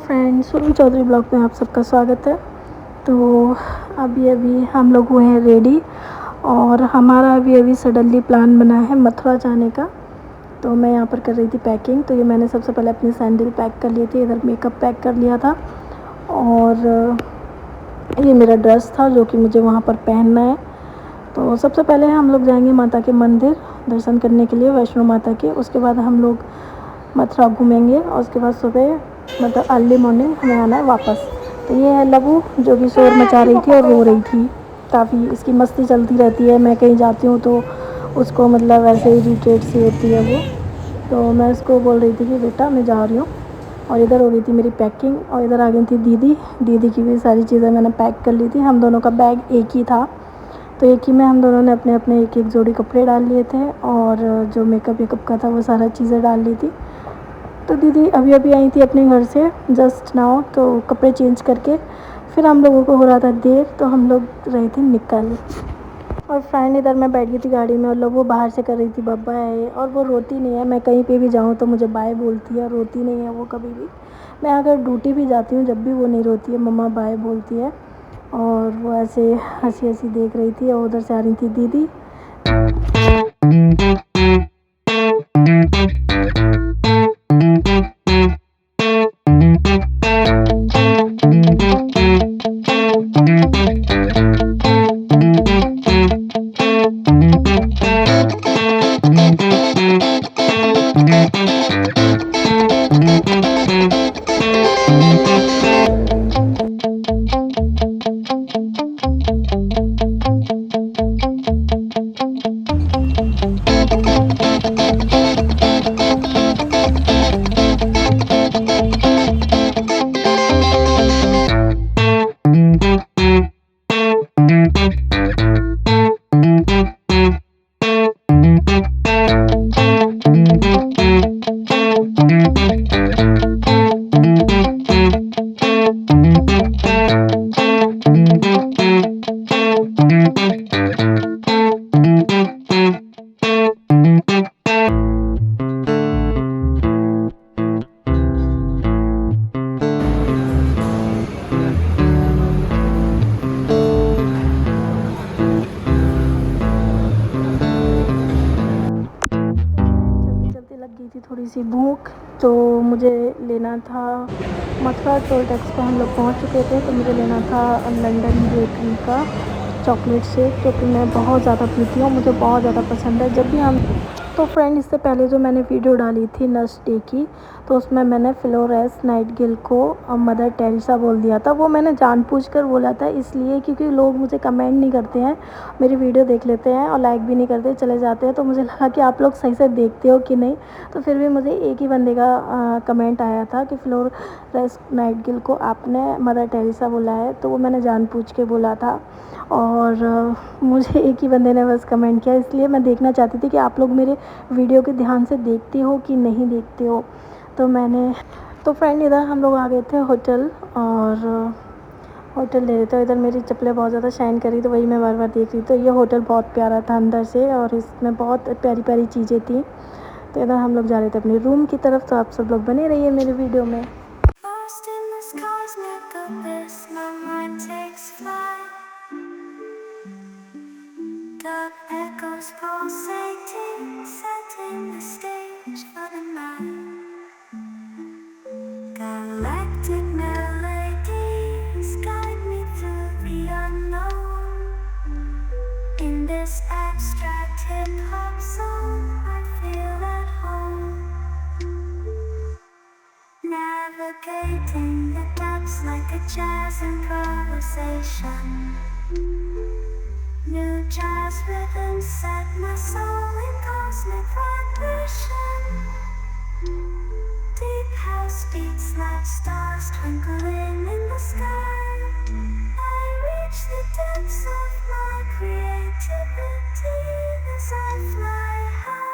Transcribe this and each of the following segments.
Friends, Surabhi Chaudhary blog में आप सबका स्वागत है। तो अभी हम लोग हुए हैं रेडी और हमारा अभी सडनली प्लान बना है मथुरा जाने का। तो मैं यहाँ पर कर रही थी पैकिंग। तो ये मैंने सबसे पहले अपनी सैंडल पैक कर ली थी, इधर मेकअप पैक कर लिया था और ये मेरा ड्रेस था जो कि मुझे वहाँ पर पहनना है। तो सबसे पहले हम लोग जाएंगे माता के मंदिर दर्शन करने के लिए, वैष्णो माता के। उसके बाद हम लोग मथुरा घूमेंगे और उसके बाद सुबह मतलब अर्ली मॉर्निंग हमें आना है वापस। तो ये है लबू जो कि शोर मचा रही थी और रो रही थी काफ़ी। इसकी मस्ती चलती रहती है, मैं कहीं जाती हूँ तो उसको मतलब वैसे ही इरिटेट सी होती है वो। तो मैं उसको बोल रही थी कि बेटा मैं जा रही हूँ। और इधर हो गई थी मेरी पैकिंग और इधर आ गई थी दीदी की भी सारी चीज़ें मैंने पैक कर ली थी। हम दोनों का बैग एक ही था, तो एक ही में हम दोनों ने अपने अपने एक एक जोड़ी कपड़े डाल लिए थे और जो मेकअप का था वो सारा चीज़ें डाल ली थी। तो दीदी अभी आई थी अपने घर से जस्ट नाउ, तो कपड़े चेंज करके फिर हम लोगों को हो रहा था देर, तो हम लोग रहे थे निकल। और फ्रेंड इधर मैं बैठ गई थी गाड़ी में और लोग वो बाहर से कर रही थी बब्बा है। और वो रोती नहीं है, मैं कहीं पे भी जाऊँ तो मुझे बाय बोलती है, रोती नहीं है वो कभी भी। मैं अगर ड्यूटी भी जाती हूँ जब भी वो नहीं रोती है, मम्मा बाय बोलती है। और वो ऐसे हंसी हंसी देख रही थी और उधर से आ रही थी दीदी। लगी थी थोड़ी सी भूख, तो मुझे लेना था मथुरा टोल टैक्स पे हम लोग पहुंच चुके थे। तो मुझे लेना था लंदन बेकरी का चॉकलेट शेक, क्योंकि मैं बहुत ज़्यादा पीती हूँ, मुझे बहुत ज़्यादा पसंद है जब भी हम। तो फ्रेंड इससे पहले जो मैंने वीडियो डाली थी नर्स डे की, तो उसमें मैंने फ्लोरेंस नाइटिंगेल को मदर टेरेसा बोल दिया था। वो मैंने जानबूझकर बोला था इसलिए क्योंकि लोग मुझे कमेंट नहीं करते हैं, मेरी वीडियो देख लेते हैं और लाइक भी नहीं करते, चले जाते हैं। तो मुझे लगा कि आप लोग सही से देखते हो कि नहीं। तो फिर भी मुझे एक ही बंदे का कमेंट आया था कि फ्लोरेंस नाइटिंगेल को आपने मदर टेरेसा बोला है, तो वो मैंने जानबूझ के बोला था। और मुझे एक ही बंदे ने बस कमेंट किया, इसलिए मैं देखना चाहती थी कि आप लोग मेरे वीडियो के ध्यान से देखते हो कि नहीं देखते हो। तो फ्रेंड इधर हम लोग आ गए थे होटल और होटल ले रहे थे। इधर मेरी चप्पलें बहुत ज़्यादा शाइन करी, तो वही मैं बार बार देख रही। तो ये होटल बहुत प्यारा था अंदर से और इसमें बहुत प्यारी प्यारी चीज़ें थी। तो इधर हम लोग जा रहे थे अपने रूम की तरफ। तो आप सब लोग बने रहिए मेरे वीडियो में। Galactic melodies guide me through the unknown. In this abstract hip-hop song, I feel at home. Navigating the depths like a jazz improvisation. New jazz rhythms set my soul in cosmic vibration. Deep house beats like stars twinkling in the sky. I reach the depths of my creativity as I fly high.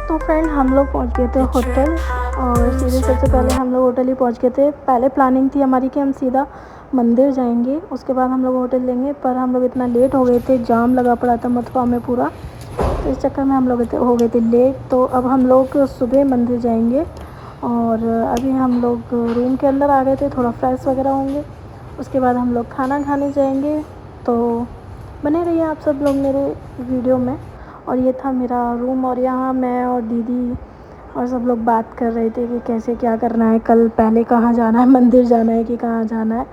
तो friend हम लोग पहुंच गए थे hotel और सीधे सबसे पहले हम लोग होटल ही पहुंच गए थे। पहले प्लानिंग थी हमारी कि हम सीधा मंदिर जाएंगे, उसके बाद हम लोग होटल लेंगे। पर हम लोग इतना लेट हो गए थे, जाम लगा पड़ा था मथुरा में पूरा, तो इस चक्कर में हम लोग हो गए थे लेट। तो अब हम लोग सुबह मंदिर जाएंगे। और अभी हम लोग रूम के अंदर आ गए थे, थोड़ा फ्रेश वगैरह होंगे, उसके बाद हम लोग खाना खाने जाएंगे। तो बने रहिए आप सब लोग मेरे वीडियो में। और ये था मेरा रूम, और यहाँ मैं और दीदी और सब लोग बात कर रहे थे कि कैसे क्या करना है, कल पहले कहाँ जाना है, मंदिर जाना है कि कहाँ जाना है।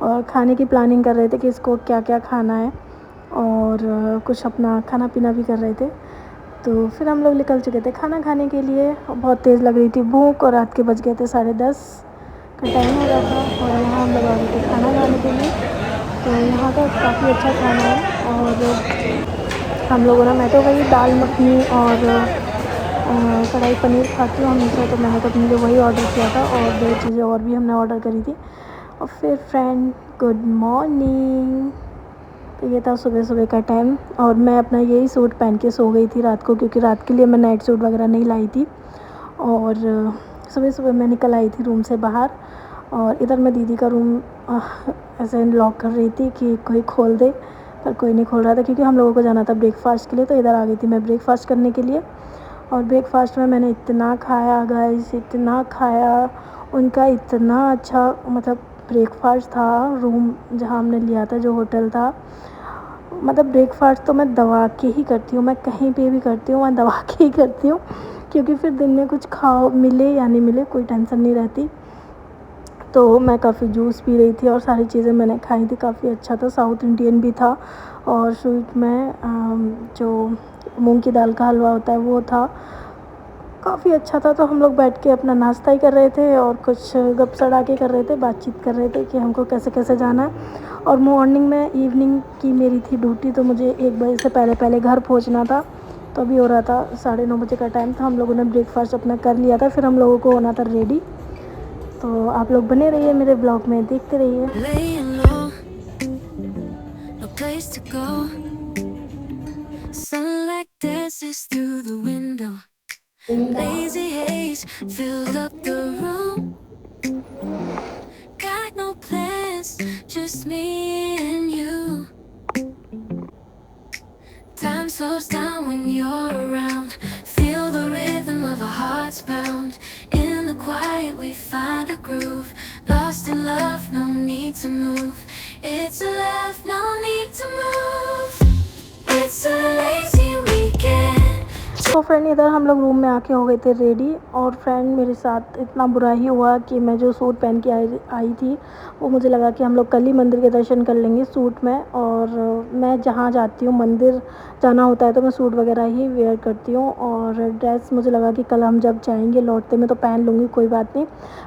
और खाने की प्लानिंग कर रहे थे कि इसको क्या क्या खाना है, और कुछ अपना खाना पीना भी कर रहे थे। तो फिर हम लोग निकल चुके थे खाना खाने के लिए। बहुत तेज़ लग रही थी भूख, और रात के बज गए थे 10:30 का टाइम हो रहा था। और यहाँ हम लोग आ गए थे खाना खाने के लिए। तो यहाँ का काफ़ी अच्छा खाना है। और हम लोगों ने, मैं तो वही दाल मखनी और कढ़ाई पनीर खाती हूँ हमेशा, तो मैंने तो अपने लिए वही ऑर्डर किया था, और 2 चीज़ें और भी हमने ऑर्डर करी थी। और फिर फ्रेंड, गुड मॉर्निंग। तो ये था सुबह सुबह का टाइम, और मैं अपना यही सूट पहन के सो गई थी रात को, क्योंकि रात के लिए मैं नाइट सूट वगैरह नहीं लाई थी। और सुबह सुबह मैं निकल आई थी रूम से बाहर, और इधर मैं दीदी का रूम ऐसे लॉक कर रही थी कि कोई खोल दे, पर कोई नहीं खोल रहा था, क्योंकि हम लोगों को जाना था ब्रेकफास्ट के लिए। तो इधर आ गई थी मैं ब्रेकफास्ट करने के लिए। और ब्रेकफास्ट में मैंने इतना खाया गाइस, इतना खाया। उनका इतना अच्छा मतलब ब्रेकफास्ट था, रूम जहाँ हमने लिया था, जो होटल था। मतलब ब्रेकफास्ट तो मैं दबा के ही करती हूँ, मैं कहीं पे भी करती हूँ, मैं दबा के ही करती हूँ, क्योंकि फिर दिन में कुछ खाओ, मिले या नहीं मिले कोई टेंशन नहीं रहती। तो मैं काफ़ी जूस पी रही थी, और सारी चीज़ें मैंने खाई थी, काफ़ी अच्छा था, साउथ इंडियन भी था। और स्वीट में जो मूंग की दाल का हलवा होता है वो था, काफ़ी अच्छा था। तो हम लोग बैठ के अपना नाश्ता ही कर रहे थे, और कुछ गप सड़ाके कर रहे थे, बातचीत कर रहे थे कि हमको कैसे कैसे जाना है। और मॉर्निंग में, इवनिंग की मेरी थी ड्यूटी, तो मुझे 1 बजे से पहले पहले घर पहुंचना था। तो अभी हो रहा था 9:30 बजे का टाइम था। हम लोगों ने ब्रेकफास्ट अपना कर लिया था, फिर हम लोगों को होना था रेडी। तो आप लोग बने रहिए मेरे ब्लॉग में, देखते रहिए। Sunlight dances through the window. Lazy haze filled up the room. Got no plans, just me and you. Time slows down when you're around. Feel the rhythm of our hearts pound. In the quiet we find a groove. Lost in love, no need to move. It's a laugh, no need to move. It's a lazy weekend. तो friend, इधर हम लोग room में आके हो गए थे ready. और फ्रेंड, मेरे साथ इतना बुरा ही हुआ कि मैं जो सूट पहन के आई थी, वो मुझे लगा कि हम लोग कल ही मंदिर के दर्शन कर लेंगे सूट में। और मैं जहाँ जाती हूँ, मंदिर जाना होता है तो मैं सूट वगैरह ही वेयर करती हूँ। और ड्रेस मुझे लगा कि कल हम जब जाएंगे लौटते में तो पहन लूँगी, कोई बात नहीं।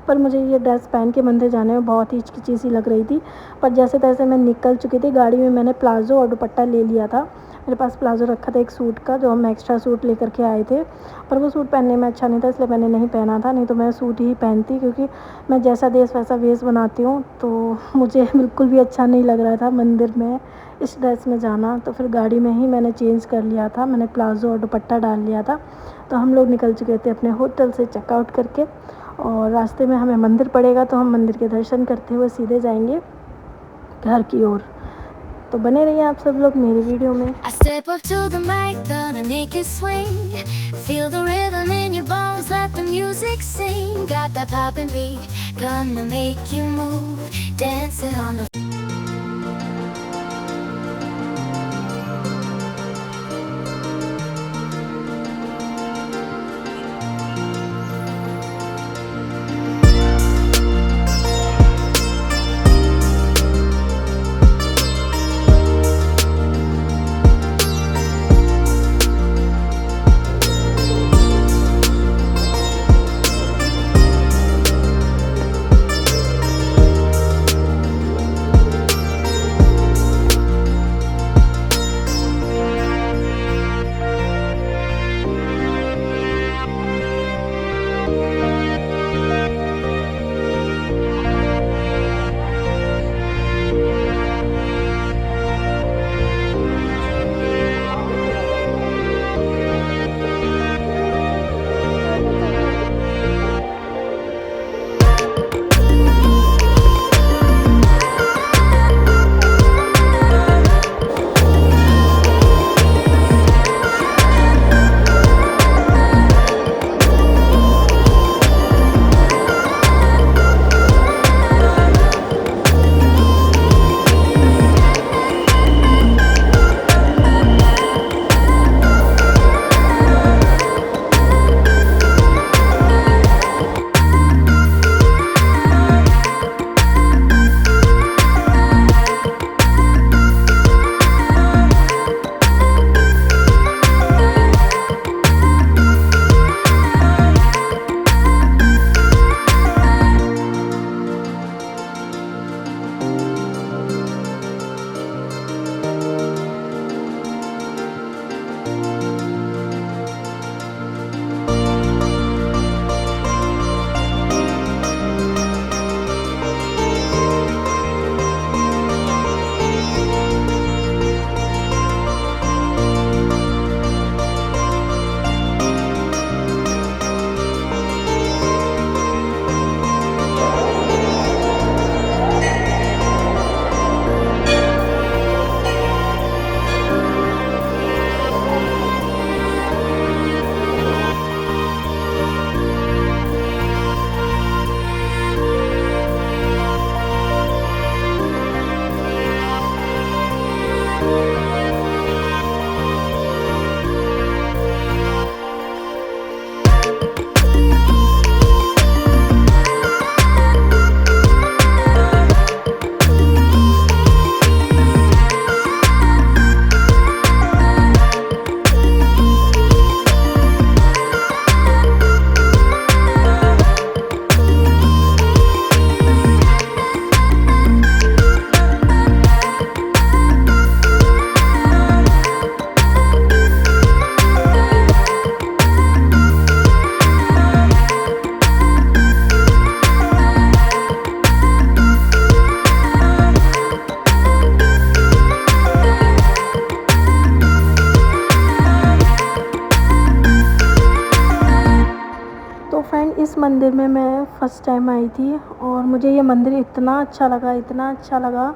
पर मुझे ये ड्रेस पहन के मंदिर जाने में बहुत ही हिचकिची सी लग रही थी। पर जैसे तैसे मैं निकल चुकी थी। गाड़ी में मैंने प्लाज़ो और दुपट्टा ले लिया था। मेरे पास प्लाज़ो रखा था एक सूट का, जो हम एक्स्ट्रा सूट लेकर के आए थे, पर वो सूट पहनने में अच्छा नहीं था, इसलिए मैंने नहीं पहना था। नहीं तो मैं सूट ही पहनती, क्योंकि मैं जैसा देश वैसा वेश बनाती हूँ। तो मुझे बिल्कुल भी अच्छा नहीं लग रहा था मंदिर में इस ड्रेस में जाना। तो फिर गाड़ी में ही मैंने चेंज कर लिया था, मैंने प्लाज़ो और दुपट्टा डाल लिया था। तो हम लोग निकल चुके थे अपने होटल से चेकआउट करके। और रास्ते में हमें मंदिर पड़ेगा, तो हम मंदिर के दर्शन करते हुए सीधे जाएंगे घर की ओर। तो बने रहिए आप सब लोग मेरी वीडियो में। I step up to the mic, gonna make it swing. Feel the rhythm in your bones, let the music sing. Got that poppin' beat, gonna make you move. Dancing on the मंदिर में मैं first time I थी और मुझे ये मंदिर इतना अच्छा लगा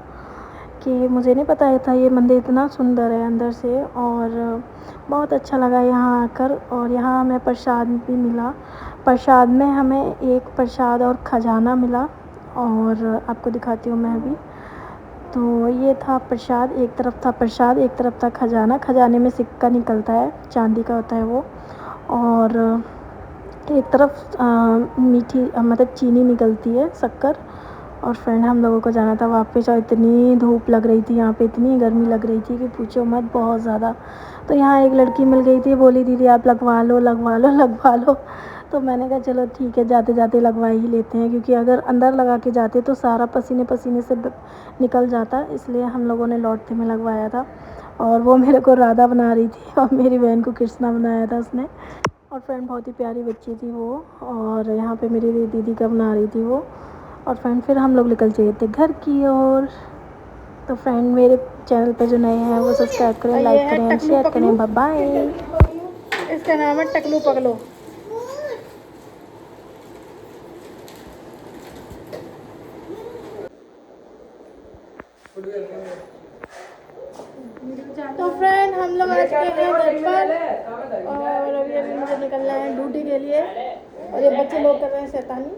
कि मुझे नहीं पता था ये मंदिर इतना सुंदर है अंदर से। और बहुत अच्छा लगा यहाँ आकर। और यहाँ हमें प्रसाद भी मिला। प्रसाद में हमें एक प्रसाद और खजाना मिला और आपको दिखाती हूँ मैं अभी। तो ये था प्रसाद, एक तरफ था प्रसाद, एक तरफ था खजाना। खजाने में सिक्का निकलता है, चांदी का होता है वो। और एक तरफ मीठी मतलब चीनी निकलती है, शक्कर। और फ्रेंड हम लोगों को जाना था वहाँ पे। जो इतनी धूप लग रही थी यहाँ पे, इतनी गर्मी लग रही थी कि पूछो मत, बहुत ज़्यादा। तो यहाँ एक लड़की मिल गई थी, बोली दीदी आप लगवा लो लगवा लो लगवा लो। तो मैंने कहा चलो ठीक है, जाते जाते लगवा ही लेते हैं, क्योंकि अगर अंदर लगा के जाते तो सारा पसीने पसीने से निकल जाता, इसलिए हम लोगों ने लौटते में लगवाया था। और वो मेरे को राधा बना रही थी और मेरी बहन को कृष्णा बनाया था उसने। और फ्रेंड बहुत ही प्यारी बच्ची थी वो। और यहाँ पे मेरी दीदी का बना रही थी वो। और फ्रेंड फिर हम लोग निकल चाहिए थे घर की ओर। तो फ्रेंड मेरे चैनल पे जो नए हैं वो सब्सक्राइब करें, लाइक करें, शेयर करें। Bye bye. इसका नाम है टकलू पगलो। तो फ्रेंड हम लोग आज के हैं घर पर और अभी मुझे निकलना है ड्यूटी के लिए। और ये बच्चे लोग कर रहे हैं शैतानी।